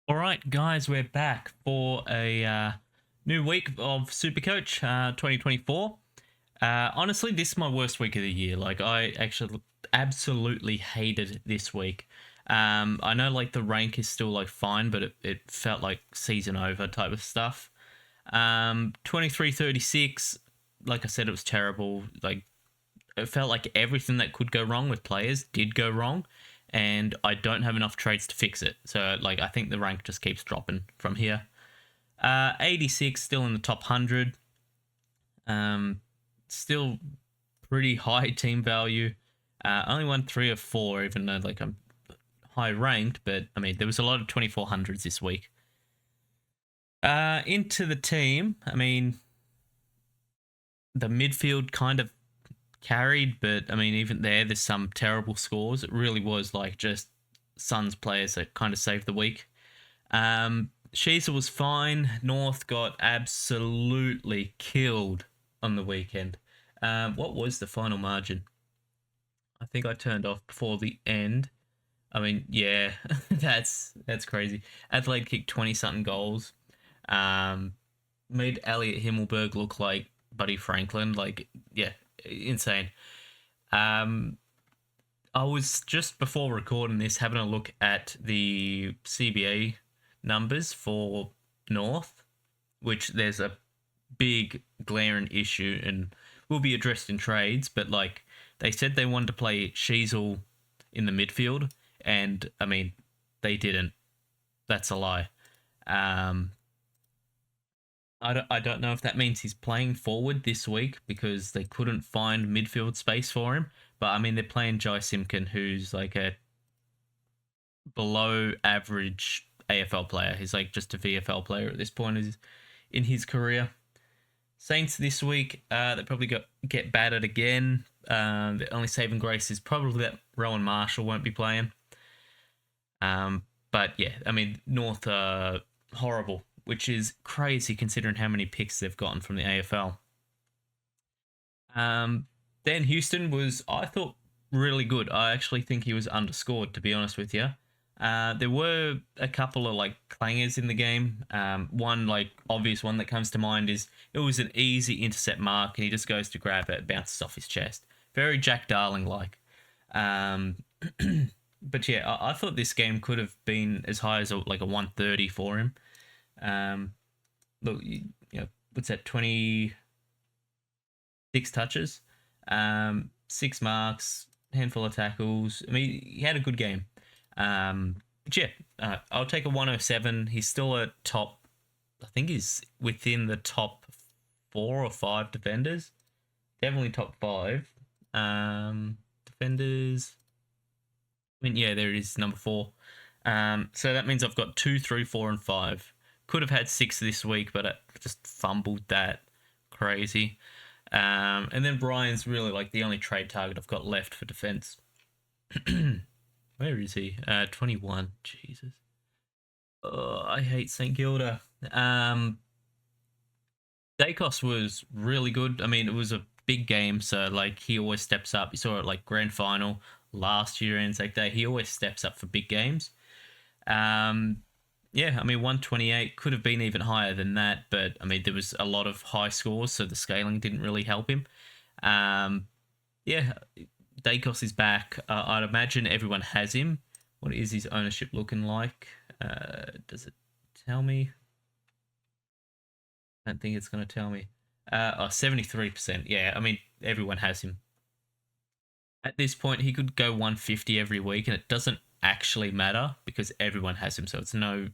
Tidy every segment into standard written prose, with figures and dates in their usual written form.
All right, guys, we're back for a new week of Supercoach 2024. Honestly, this is my worst week of the year. Like, I actually absolutely hated this week. I know, like, the rank is still, like, fine, but it felt like season over type of stuff. 23-36, like I said, it was terrible. Like, it felt like everything that could go wrong with players did go wrong, and I don't have enough trades to fix it. So, like, I think the rank just keeps dropping from here. 86 still in the top 100. Um, Still pretty high team value. Only won 3 or 4, even though like I'm high ranked. But I mean, there was a lot of 2400s this week. Into the team, I mean, the midfield kind of carried, but I mean, even there's some terrible scores. It really was like just Suns players that kind of saved the week. Sheezer was fine. North got absolutely killed on the weekend. What was the final margin? I think I turned off before the end. I mean, yeah, that's crazy. Adelaide kicked 20 something goals. Um, Made Elliot Himmelberg look like Buddy Franklin. Like, yeah, insane. Um, I was just before recording this having a look at the CBA numbers for North, which there's a big glaring issue and will be addressed in trades. But like they said, they wanted to play Sheasel in the midfield, and I mean they didn't. That's a lie. Um, I don't know if that means he's playing forward this week because they couldn't find midfield space for him. But I mean, they're playing Jai Simpkin, who's like a below average AFL player. He's like just a VFL player at this point in his career. Saints this week, they probably get battered again. The only saving grace is probably that Rowan Marshall won't be playing. But yeah, I mean, North are horrible, which is crazy considering how many picks they've gotten from the AFL. Then Houston was, I thought, really good. I actually think he was underscored, to be honest with you. There were a couple of like clangers in the game. One like obvious one that comes to mind is it was an easy intercept mark, and he just goes to grab it, bounces off his chest. Very Jack Darling like. Um, but yeah, I thought this game could have been as high as like a 130 for him. Um, Look, you know, what's that? 26 touches, 6 marks, handful of tackles. I mean, he had a good game. But yeah, I'll take a 107. He's still a top, I think he's within the top 4 or 5 defenders. Definitely top 5. Defenders. I mean, yeah, there it is, number 4. So that means I've got 2, 3, 4, and 5. Could have had 6 this week, but I just fumbled that. Crazy. And then Brian's really like the only trade target I've got left for defense. Where is he? 21. Jesus. Oh, I hate St Kilda. Dacos was really good. I mean, it was a big game, so like he always steps up. You saw it like grand final last year Anzac Day. He always steps up for big games. Um, yeah, I mean, 128 could have been even higher than that, but I mean, there was a lot of high scores, so the scaling didn't really help him. Um, yeah, Dacos is back. I'd imagine everyone has him. What is his ownership looking like? Does it tell me? I don't think it's going to tell me. 73%. Yeah, I mean, everyone has him. At this point, he could go 150 every week, and it doesn't actually matter because everyone has him, so it's no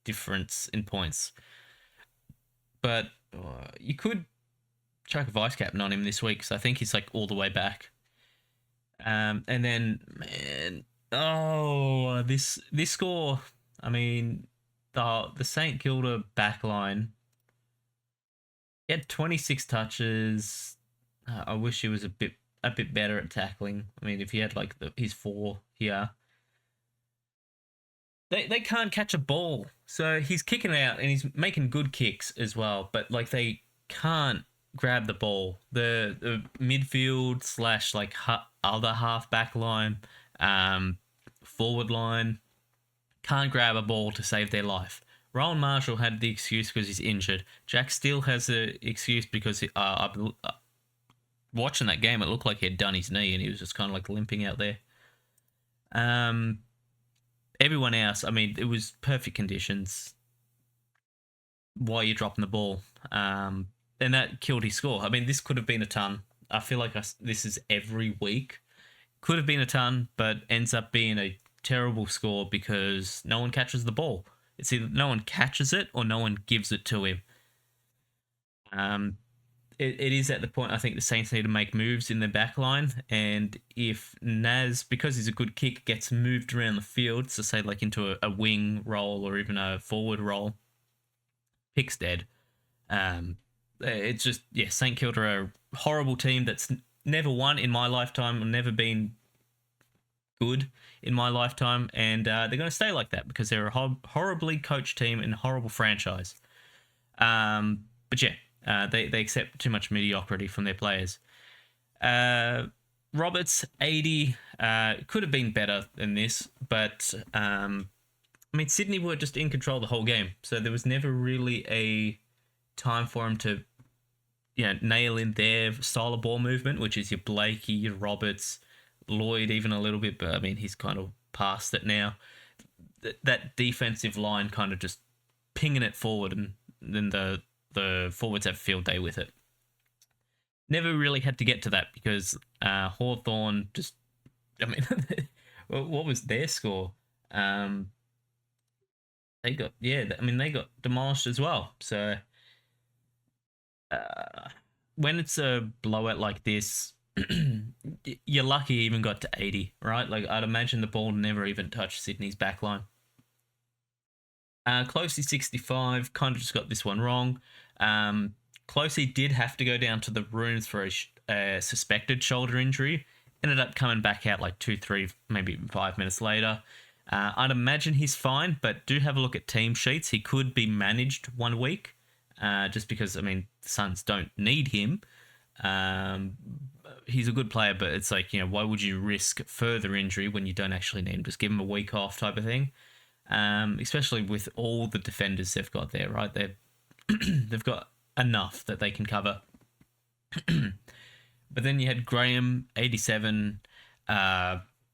difference in points. But you could chuck a vice captain on him this week, because I think he's like all the way back. And then, man, oh, this score. I mean, the St Kilda backline. He had 26 touches. I wish he was a bit better at tackling. I mean, if he had like his 4 here, they can't catch a ball. So he's kicking out and he's making good kicks as well. But like they can't grab the ball. The midfield slash like other half back line, forward line can't grab a ball to save their life. Rowan Marshall had the excuse because he's injured. Jack Steele has the excuse because watching that game, it looked like he had done his knee and he was just kind of like limping out there. Everyone else, I mean, it was perfect conditions. Why are you dropping the ball? And that killed his score. I mean, this could have been a ton. I feel like this is every week. Could have been a ton, but ends up being a terrible score because no one catches the ball. It's either no one catches it or no one gives it to him. It is at the point I think the Saints need to make moves in their back line, and if Naz, because he's a good kick, gets moved around the field, so say like into a wing role or even a forward role, pick's dead. It's just, yeah, St Kilda are a horrible team that's never won in my lifetime or never been good in my lifetime, and they're going to stay like that because they're a horribly coached team and a horrible franchise. But yeah, they accept too much mediocrity from their players. Roberts, 80, could have been better than this, but I mean, Sydney were just in control the whole game, so there was never really a time for him to, nail in their style of ball movement, which is your Blakey, your Roberts, Lloyd even a little bit, but I mean, he's kind of past it now. That defensive line kind of just pinging it forward, and then the forwards have field day with it. Never really had to get to that because Hawthorn just, I mean, what was their score? They got demolished as well. So when it's a blowout like this, you're lucky you even got to 80, right? Like, I'd imagine the ball never even touched Sydney's backline. Closey 65, kind of just got this one wrong. Closey did have to go down to the rooms for a suspected shoulder injury. Ended up coming back out like 2, 3, maybe 5 minutes later. I'd imagine he's fine, but do have a look at team sheets. He could be managed 1 week, just because, I mean, the Suns don't need him. He's a good player, but it's like, why would you risk further injury when you don't actually need him? Just give him a week off type of thing. Especially with all the defenders they've got there, right? They've got enough that they can cover. But then you had Graham, 87.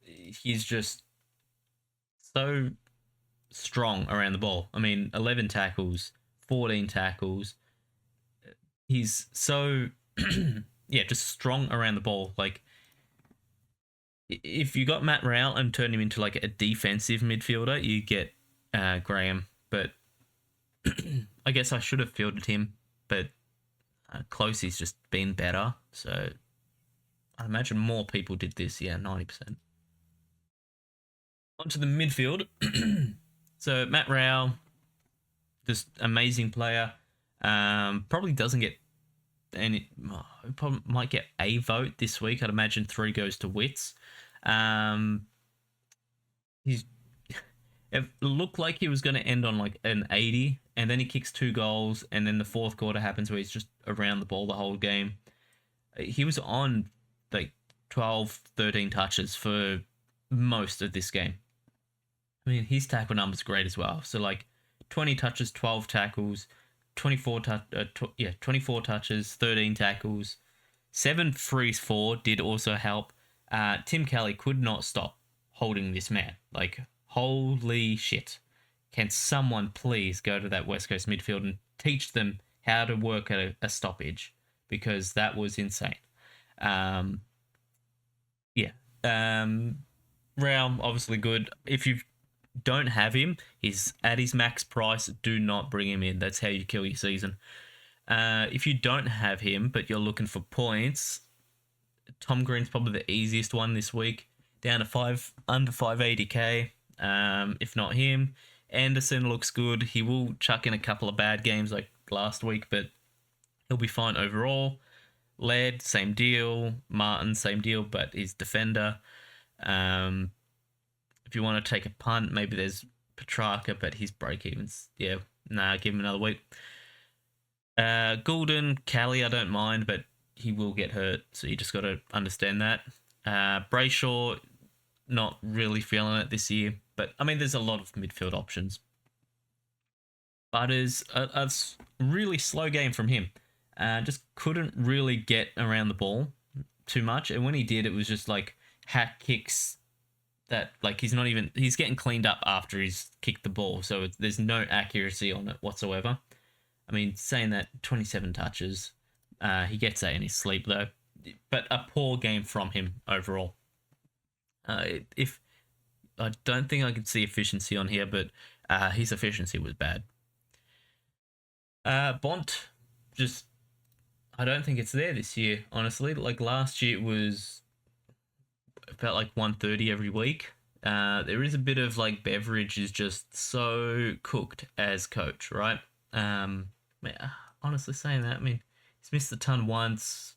He's just so strong around the ball. I mean, 11 tackles, 14 tackles. He's so, just strong around the ball. Like, if you got Matt Rowell and turn him into like a defensive midfielder, you get Graham. But I guess I should have fielded him, but Closey's just been better. So I imagine more people did this. Yeah, 90%. Onto the midfield. So Matt Rowell, just amazing player. Probably doesn't get any. Probably might get a vote this week. I'd imagine 3 goes to Wits. It looked like he was going to end on like an 80, and then he kicks 2 goals, and then the fourth quarter happens where he's just around the ball the whole game. He was on like 12, 13 touches for most of this game. I mean, his tackle number's great as well. So like 20 touches, 12 tackles, 24 touches, 13 tackles, 7 frees 4 did also help. Tim Kelly could not stop holding this man. Like, holy shit. Can someone please go to that West Coast midfield and teach them how to work at a stoppage? Because that was insane. Rao, obviously good. If you don't have him, he's at his max price. Do not bring him in. That's how you kill your season. If you don't have him, but you're looking for points, Tom Green's probably the easiest one this week. Down to under 580k. If not him, Anderson looks good. He will chuck in a couple of bad games like last week, but he'll be fine overall. Laird, same deal. Martin, same deal, but he's defender. If you want to take a punt, maybe there's Petrarca, but his break-evens. Yeah, give him another week. Goulden, Callie, I don't mind, but he will get hurt, so you just got to understand that. Brayshaw, not really feeling it this year. But I mean, there's a lot of midfield options. But is a really slow game from him. Just couldn't really get around the ball too much, and when he did, it was just like hack kicks that like he's getting cleaned up after he's kicked the ball, so there's no accuracy on it whatsoever. I mean, saying that 27 touches, he gets that in his sleep though, but a poor game from him overall. If I don't think I could see efficiency on here, but his efficiency was bad. Bont, just I don't think it's there this year, honestly. Like last year, it was about like 130 every week. There is a bit of like Beveridge is just so cooked as coach, right? Honestly, saying that, I mean, he's missed the ton once.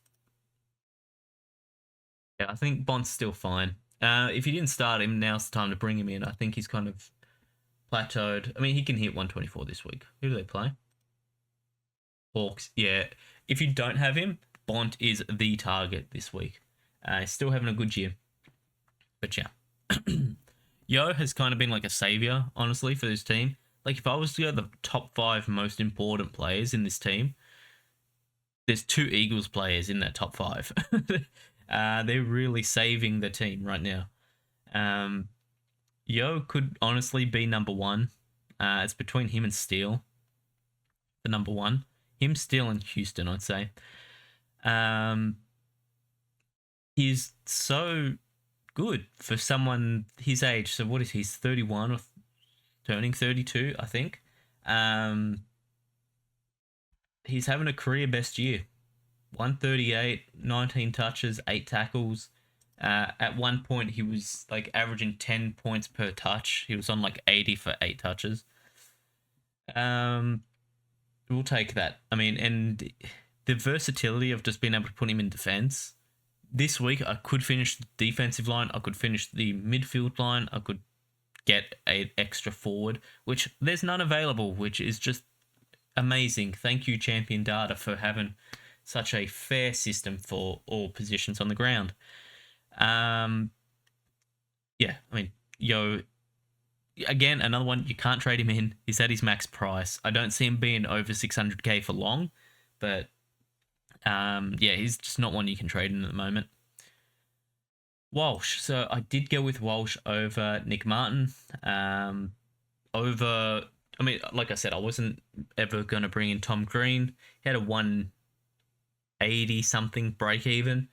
Yeah, I think Bont's still fine. If you didn't start him, now's the time to bring him in. I think he's kind of plateaued. I mean, he can hit 124 this week. Who do they play? Hawks. Yeah. If you don't have him, Bont is the target this week. He's still having a good year. But yeah. Yo has kind of been like a savior, honestly, for this team. Like, if I was to go the top 5 most important players in this team, there's 2 Eagles players in that top 5. They're really saving the team right now. Yo could honestly be number 1. It's between him and Steele, the number 1. Him, Steele, and Houston, I'd say. He's so good for someone his age. So what is he? He's 31 or turning 32, I think. He's having a career best year. 138, 19 touches, 8 tackles. At one point, he was like averaging 10 points per touch. He was on like 80 for 8 touches. We'll take that. I mean, and the versatility of just being able to put him in defense. This week, I could finish the defensive line. I could finish the midfield line. I could get an extra forward, which there's none available, which is just amazing. Thank you, Champion Data, for having such a fair system for all positions on the ground. Yeah, I mean, Yo, again, another one, you can't trade him in. He's at his max price. I don't see him being over 600k for long, but yeah, he's just not one you can trade in at the moment. Walsh. So I did go with Walsh over Nick Martin. I mean, like I said, I wasn't ever going to bring in Tom Green. He had a 180 something break even.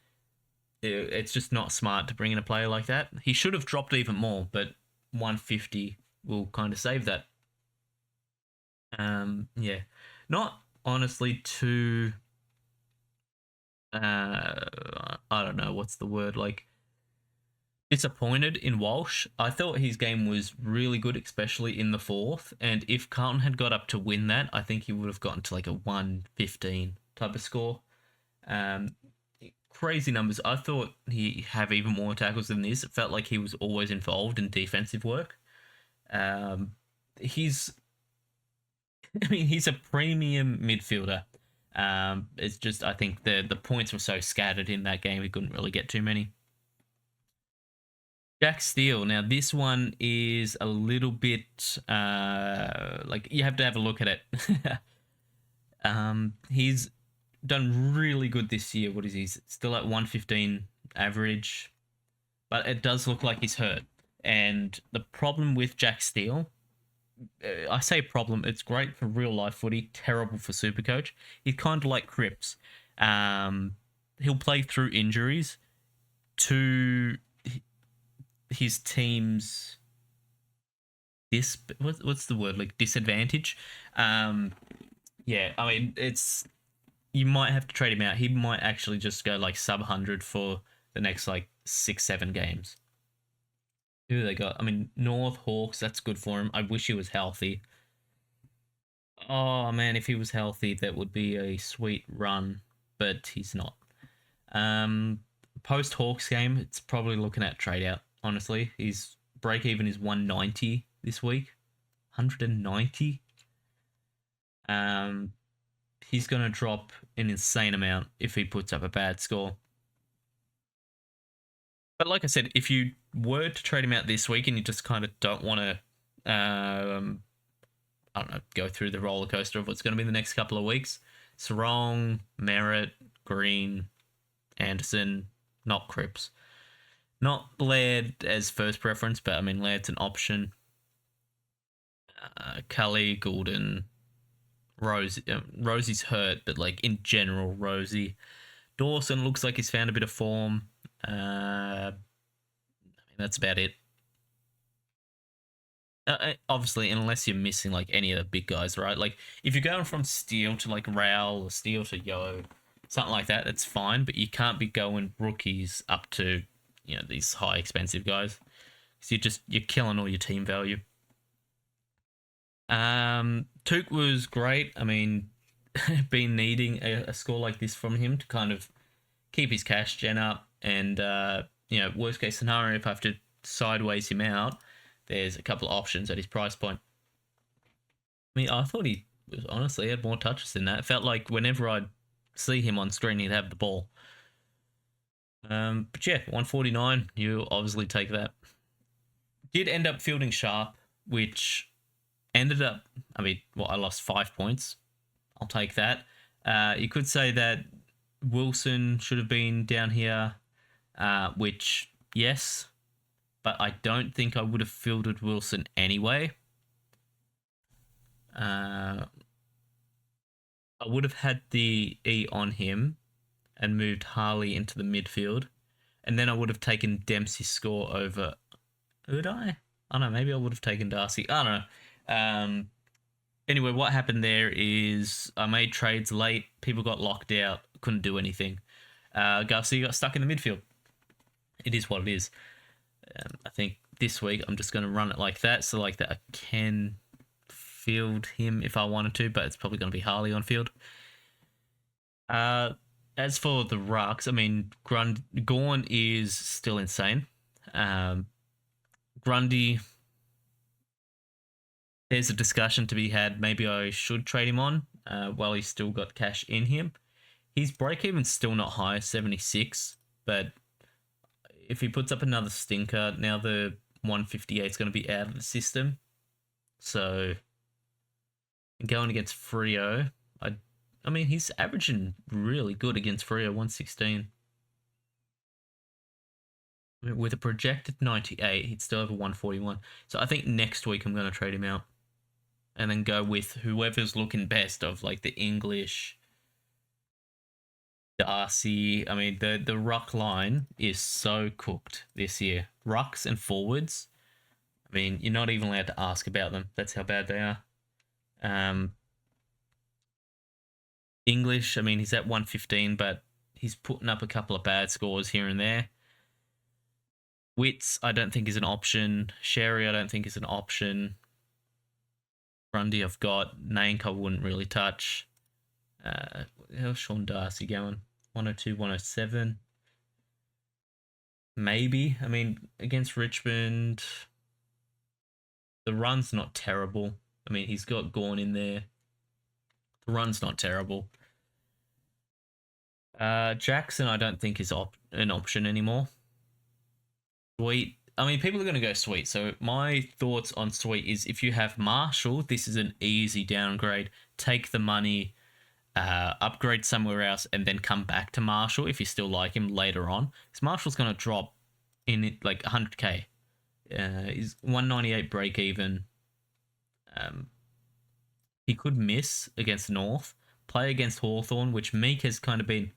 It's just not smart to bring in a player like that. He should have dropped even more, but 150 will kind of save that. Yeah, not honestly too. I don't know what's the word, like disappointed in Walsh. I thought his game was really good, especially in the 4th. And if Carlton had got up to win that, I think he would have gotten to like a 115 type of score. Crazy numbers. I thought he'd have even more tackles than this. It felt like he was always involved in defensive work. He's a premium midfielder. It's just, I think the points were so scattered in that game, he couldn't really get too many. Jack Steele. Now, this one is a little bit, like, you have to have a look at it. He's done really good this year. What is he? Still at 115 average, but it does look like he's hurt. And the problem with Jack Steele, I say problem, it's great for real life footy, terrible for Supercoach. He's kind of like Cripps. He'll play through injuries to his team's what's the word, like disadvantage. Yeah, I mean, it's, you might have to trade him out. He might actually just go like sub 100 for the next like 6-7 games. Who they got? I mean, North Hawks, that's good for him. I wish he was healthy. Oh man, if he was healthy, that would be a sweet run, but he's not. Post Hawks game, it's probably looking at trade out, honestly. His break even is 190 this week. 190. He's going to drop an insane amount if he puts up a bad score. But like I said, if you were to trade him out this week and you just kind of don't want to, I don't know, go through the roller coaster of what's going to be the next couple of weeks, Sarong, Merritt, Green, Anderson, not Cripps. Not Laird as first preference, but I mean, Laird's an option. Cully, Goulden, Rosie. Rosie's hurt, but like in general, Rosie. Dawson looks like he's found a bit of form. I mean, that's about it. Obviously, unless you're missing like any of the big guys, right? Like if you're going from Steele to like Rowell or Steele to Yo, something like that, that's fine. But you can't be going rookies up to these high expensive guys, because you're killing all your team value. Took was great. I mean, been needing a score like this from him to kind of keep his cash gen up, and worst case scenario, if I have to sideways him out, there's a couple of options at his price point. I mean, I thought he was honestly had more touches than that. It felt like whenever I'd see him on screen, he'd have the ball. But yeah, 149, you obviously take that. Did end up fielding Sharp, which ended up, I lost 5 points. I'll take that. You could say that Wilson should have been down here, which, yes, but I don't think I would have fielded Wilson anyway. I would have had the E on him and moved Harley into the midfield, and then I would have taken Dempsey's score over. Would I? I don't know. Maybe I would have taken Darcy. I don't know. Anyway, what happened there is I made trades late. People got locked out. Couldn't do anything. Garcia got stuck in the midfield. It is what it is. I think this week I'm just going to run it like that. So like that I can field him if I wanted to, but it's probably going to be Harley on field. As for the rucks, I mean, Gorn is still insane. Grundy, there's a discussion to be had. Maybe I should trade him on while he's still got cash in him. His break-even's still not high, 76, but if he puts up another stinker, now the 158 is going to be out of the system. So going against Freo, I mean, he's averaging really good against Freo, 116. With a projected 98, he'd still have a 141. So I think next week I'm going to trade him out and then go with whoever's looking best of like the English, Darcy. I mean, the ruck line is so cooked this year. Rucks and forwards, I mean, you're not even allowed to ask about them. That's how bad they are. English, I mean, he's at 115, but he's putting up a couple of bad scores here and there. Wits, I don't think is an option. Sherry, I don't think is an option. Grundy, I've got. Nank, I wouldn't really touch. How's Sean Darcy going? 102, 107. Maybe. I mean, against Richmond, the run's not terrible. I mean, he's got Gorn in there. The run's not terrible. Jackson, I don't think is an option anymore. Sweet. I mean, people are going to go Sweet. So my thoughts on Sweet is if you have Marshall, this is an easy downgrade. Take the money, upgrade somewhere else, and then come back to Marshall if you still like him later on. Because Marshall's going to drop in it like 100k. He's 198 break even. He could miss against North, play against Hawthorn, which Meek has kind of been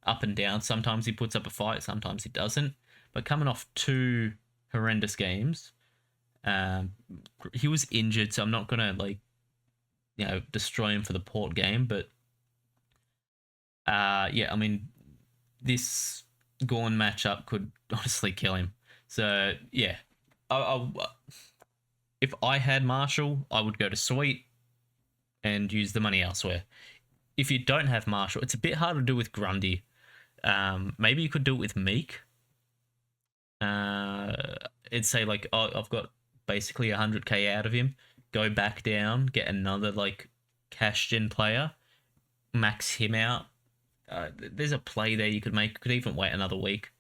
up and down. Sometimes he puts up a fight, sometimes he doesn't. But coming off 2 horrendous games, he was injured, so I'm not going to, destroy him for the Port game. But, yeah, I mean, this Gorn matchup could honestly kill him. So, yeah, if I had Marshall, I would go to Sweet and use the money elsewhere. If you don't have Marshall, it's a bit hard to do with Grundy. Maybe you could do it with Meek. It'd say like, oh, I've got basically 100k out of him. Go back down, get another like cash gen player, max him out. There's a play there you could make. You could even wait another week.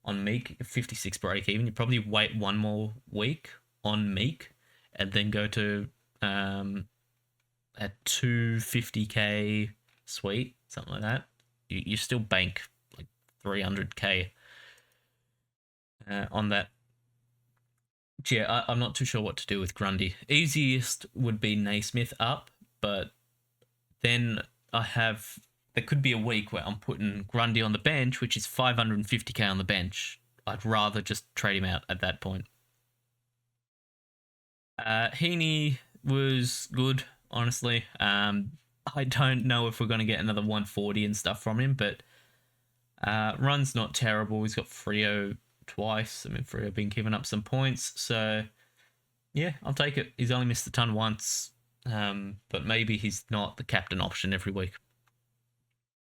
on Meek, 56 break even. You probably wait one more week on Meek and then go to at 250k sweet, something like that. You still bank like 300k on that. Yeah, I'm not too sure what to do with Grundy. Easiest would be Naismith up, but then there could be a week where I'm putting Grundy on the bench, which is 550k on the bench. I'd rather just trade him out at that point. Heaney was good, honestly. I don't know if we're going to get another 140 and stuff from him, but run's not terrible. He's got Freo twice. I mean, Freo been giving up some points, so yeah, I'll take it. He's only missed the ton once, but maybe he's not the captain option every week.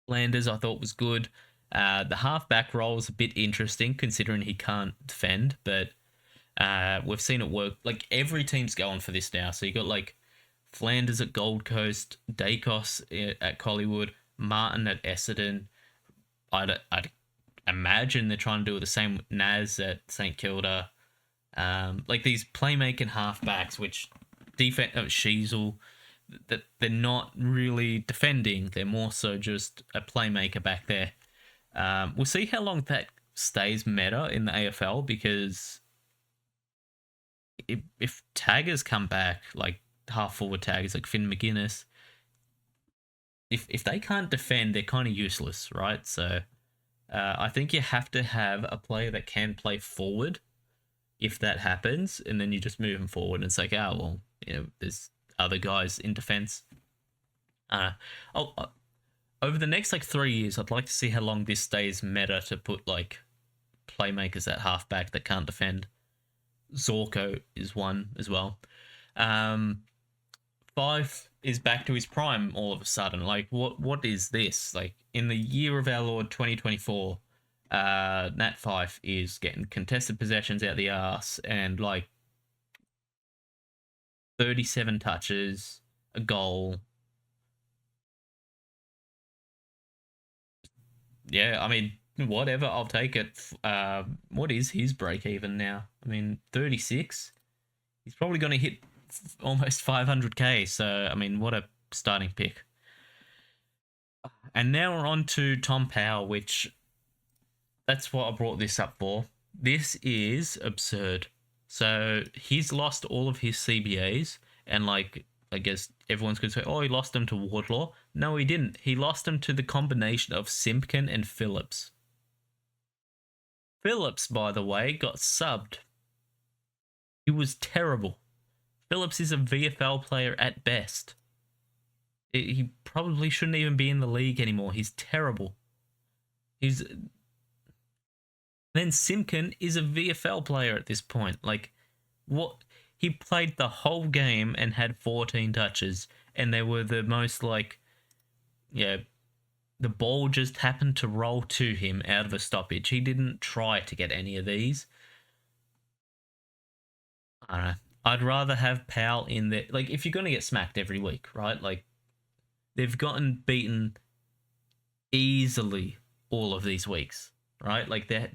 Landers, I thought was good. The halfback role is a bit interesting considering he can't defend, but we've seen it work. Like every team's going for this now. So you got like Flanders at Gold Coast, Dacos at Collingwood, Martin at Essendon. I'd imagine they're trying to do the same with Naz at St Kilda. Like these playmaking halfbacks, which Sheasel, that they're not really defending. They're more so just a playmaker back there. We'll see how long that stays meta in the AFL, because if taggers come back, like half forward taggers like Finn McGuinness, if they can't defend, they're kind of useless, right? So I think you have to have a player that can play forward if that happens, and then you just move them forward. And it's like, oh, well, there's other guys in defense. Over the next like 3 years, I'd like to see how long this stays meta to put like playmakers at halfback that can't defend. Zorko is one as well. Five is back to his prime all of a sudden. Like, what is this? Like, in the year of our Lord 2024, Nat Fife is getting contested possessions out the arse and like 37 touches, a goal. Yeah, I mean, whatever, I'll take it. What is his break even now? I mean, 36. He's probably going to hit almost 500k. So, I mean, what a starting pick. And now we're on to Tom Powell, which that's what I brought this up for. This is absurd. So he's lost all of his CBAs, and like, I guess everyone's going to say, oh, he lost them to Wardlaw. No, he didn't. He lost them to the combination of Simpkin and Phillips. Phillips, by the way, got subbed. He was terrible. Phillips is a VFL player at best. He probably shouldn't even be in the league anymore. He's terrible. Then Simpkin is a VFL player at this point. Like, what? He played the whole game and had 14 touches, and they were the most like, yeah, the ball just happened to roll to him out of a stoppage. He didn't try to get any of these. I don't know. I'd rather have Powell in there. Like, if you're going to get smacked every week, right? Like, they've gotten beaten easily all of these weeks, right? Like, they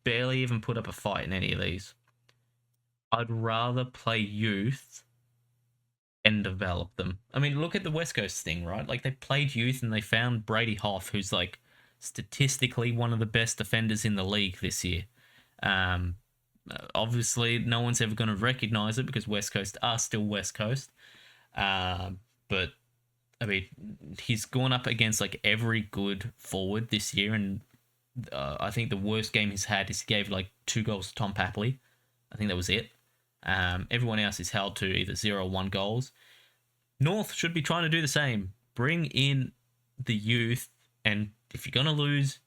barely even put up a fight in any of these. I'd rather play youth and develop them. I mean, look at the West Coast thing, right? Like, they played youth and they found Brady Hoff, who's like statistically one of the best defenders in the league this year. Obviously, no one's ever going to recognize it because West Coast are still West Coast. But I mean, he's gone up against like every good forward this year, and I think the worst game he's had is he gave like 2 goals to Tom Papley. I think that was it. Everyone else is held to either 0 or 1 goals. North should be trying to do the same. Bring in the youth, and if you're going to lose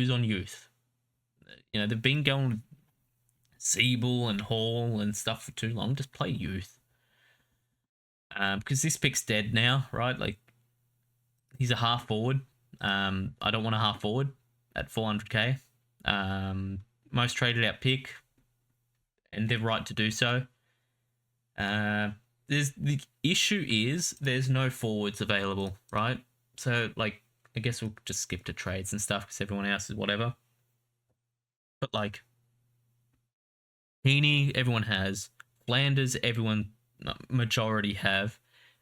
on youth. They've been going with Siebel and Hall and stuff for too long. Just play youth. Because this pick's dead now, right? Like, he's a half forward. I don't want a half forward at 400k. Most traded out pick, and they're right to do so. The issue is there's no forwards available, right? So, like, I guess we'll just skip to trades and stuff because everyone else is whatever. But like Heaney, everyone has. Flanders, everyone majority have.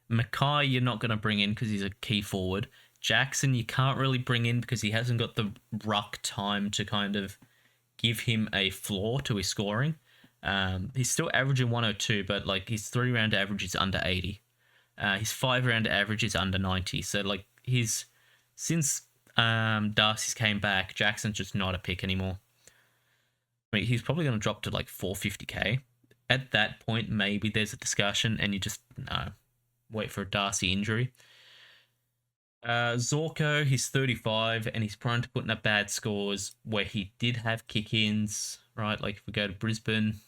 Mackay, you're not going to bring in because he's a key forward. Jackson, you can't really bring in because he hasn't got the ruck time to kind of give him a floor to his scoring. He's still averaging 102, but like his 3-round average is under 80. His 5-round average is under 90. So like since Darcy's came back, Jackson's just not a pick anymore. I mean, he's probably going to drop to like 450k. At that point, maybe there's a discussion, and you just wait for a Darcy injury. Zorko, he's 35, and he's prone to putting up bad scores where he did have kick-ins, right? Like if we go to Brisbane,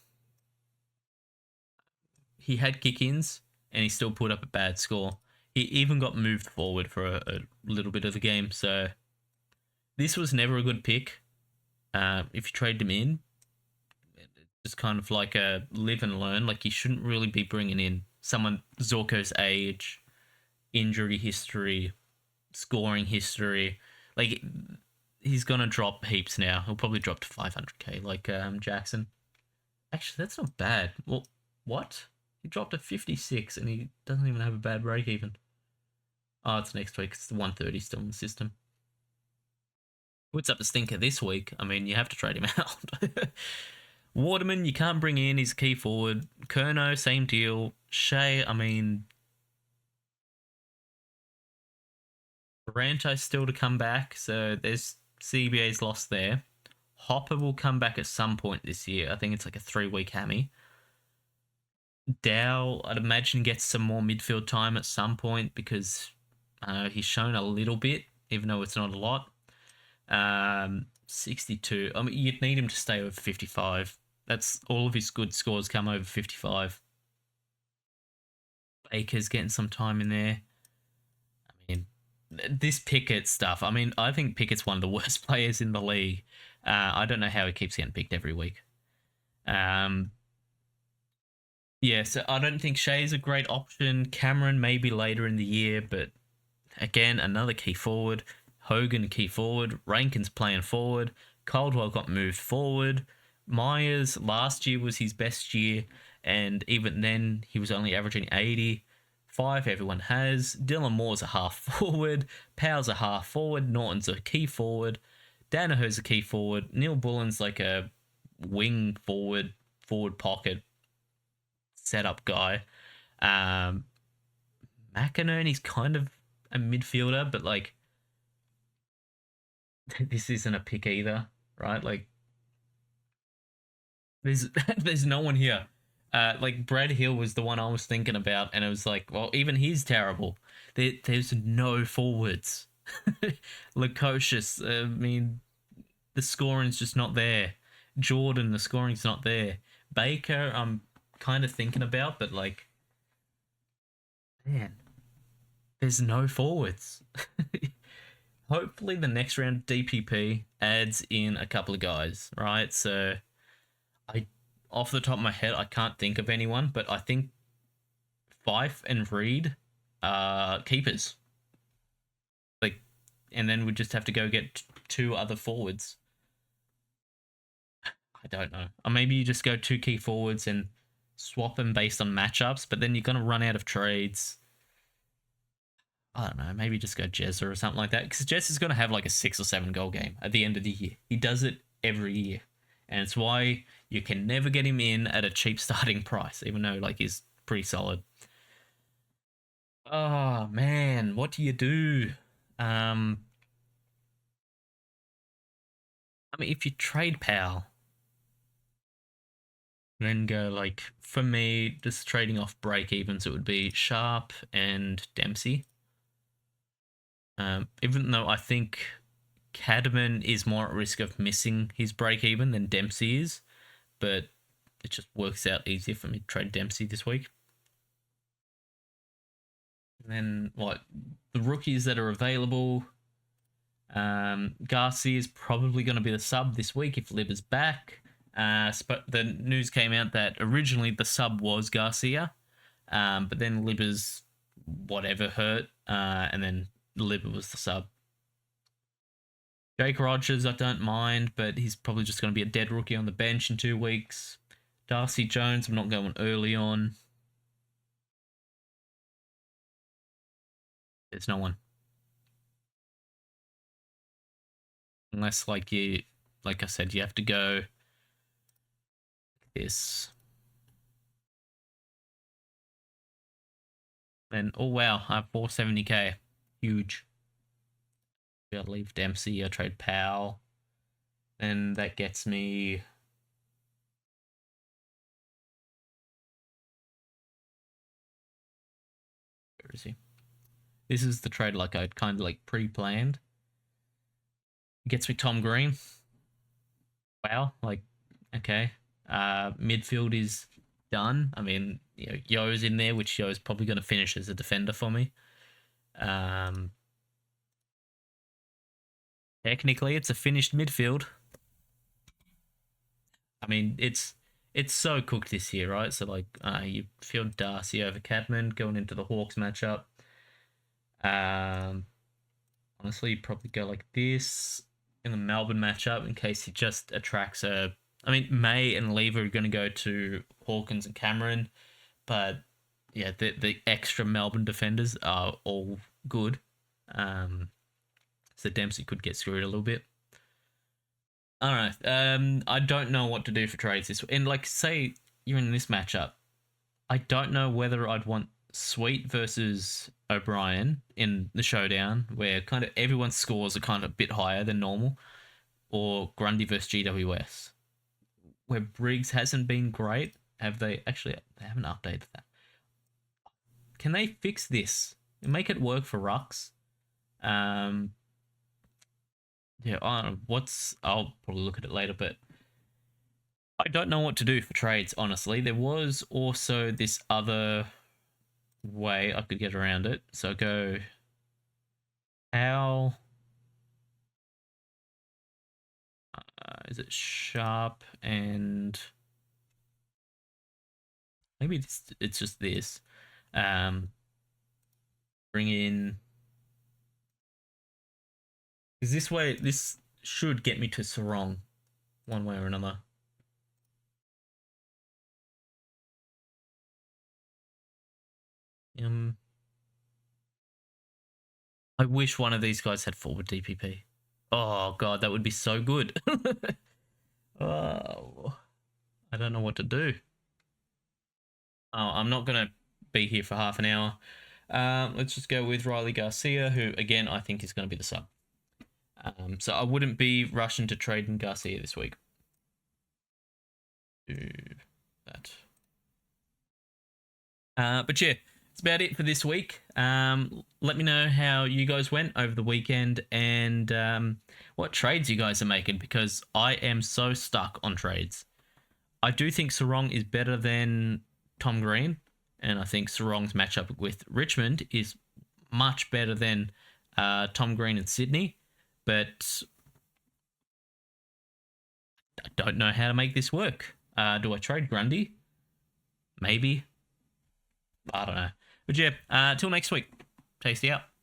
he had kick-ins, and he still put up a bad score. He even got moved forward for a little bit of the game, so this was never a good pick. If you trade him in, it's kind of like a live and learn. Like you shouldn't really be bringing in someone Zorko's age, injury history, scoring history. Like he's gonna drop heaps now. He'll probably drop to 500k like Jackson. Actually, that's not bad. Well, what? He dropped to 56 and he doesn't even have a bad break even. Oh, it's next week. It's the 130 still in the system. Puts up a stinker this week. I mean, you have to trade him out. Waterman, you can't bring in. He's a key forward. Kerno, same deal. Shea, I mean, Taranto's still to come back, so there's CBA's lost there. Hopper will come back at some point this year. I think it's like a 3-week hammy. Dow, I'd imagine, gets some more midfield time at some point because he's shown a little bit, even though it's not a lot. 62. I mean, you'd need him to stay over 55. That's all of his good scores come over 55. Baker's getting some time in there. I mean, this Pickett stuff. I mean, I think Pickett's one of the worst players in the league. I don't know how he keeps getting picked every week. Yeah, so I don't think Shea's a great option. Cameron maybe later in the year, but again, another key forward. Hogan, key forward. Rankin's playing forward. Caldwell got moved forward. Myers, last year was his best year, and even then, he was only averaging 80. 5, everyone has. Dylan Moore's a half forward. Powell's a half forward. Norton's a key forward. Danaher's a key forward. Neil Bullen's like a wing forward pocket setup guy. McInerney's kind of a midfielder, but like this isn't a pick either, right? Like there's no one here. Like Brad Hill was the one I was thinking about, and it was like, well, even he's terrible. There's no forwards. Lukosius, I mean, the scoring's just not there. Jordan, the scoring's not there. Baker, I'm kind of thinking about, but like, man, there's no forwards. Hopefully the next round DPP adds in a couple of guys, right? So off the top of my head, I can't think of anyone, but I think Fife and Reed are keepers. Like, and then we just have to go get 2 other forwards. I don't know. Or maybe you just go 2 key forwards and swap them based on matchups, but then you're going to run out of trades. I don't know, maybe just go Jezza or something like that, because Jezza is going to have like a 6 or 7 goal game at the end of the year. He does it every year, and it's why you can never get him in at a cheap starting price, even though like he's pretty solid. Oh man, what do you do? I mean, if you trade Powell, then go like, for me, just trading off break evens, it would be Sharp and Dempsey. Even though I think Cadman is more at risk of missing his break even than Dempsey is, but it just works out easier for me to trade Dempsey this week. And then what the rookies that are available, Garcia is probably going to be the sub this week if Lib is back. But the news came out that originally the sub was Garcia, but then Libba's whatever hurt, and then Libba was the sub. Jake Rogers, I don't mind, but he's probably just going to be a dead rookie on the bench in 2 weeks. Darcy Jones, I'm not going early on. There's no one. Unless, like I said, you have to go this. And, oh wow, I have 470k. Huge. I'll leave Dempsey, I trade Powell. And that gets me... Where is he? This is the trade like I'd kind of like pre-planned. Gets me Tom Green. Wow, like, okay. Midfield is done. I mean, you know, Yo's in there, which Yo's probably going to finish as a defender for me. Technically, it's a finished midfield. I mean, it's so cooked this year, right? So like, you field Darcy over Cadman going into the Hawks matchup. Honestly, you'd probably go like this in the Melbourne matchup in case he just attracts a. I mean, May and Lever are going to go to Hawkins and Cameron, but yeah, the extra Melbourne defenders are all good. So Dempsey could get screwed a little bit. I don't know. I don't know what to do for trades this. And like, say you're in this matchup, I don't know whether I'd want Sweet versus O'Brien in the showdown, where kind of everyone's scores are kind of a bit higher than normal, or Grundy versus GWS, where Briggs hasn't been great. Have they actually? They haven't updated that. Can they fix this and make it work for Rucks? Yeah, I don't know. I'll probably look at it later, but I don't know what to do for trades, honestly. There was also this other way I could get around it. So go how is it Sharp and maybe it's just this. Bring in, is this way, this should get me to Sarong one way or another. I wish one of these guys had forward DPP. Oh god, that would be so good. Oh, I don't know what to do. Oh, I'm not gonna be here for half an hour. Let's just go with Riley Garcia, who again I think is going to be the sub. So I wouldn't be rushing to trade in Garcia this week. Do that. But yeah, it's about it for this week. Let me know how you guys went over the weekend and what trades you guys are making, because I am so stuck on trades. I do think Sarong is better than Tom Green, and I think Sarong's matchup with Richmond is much better than Tom Green and Sydney, but I don't know how to make this work. Do I trade Grundy? Maybe. I don't know. But yeah, till next week. Tasty out.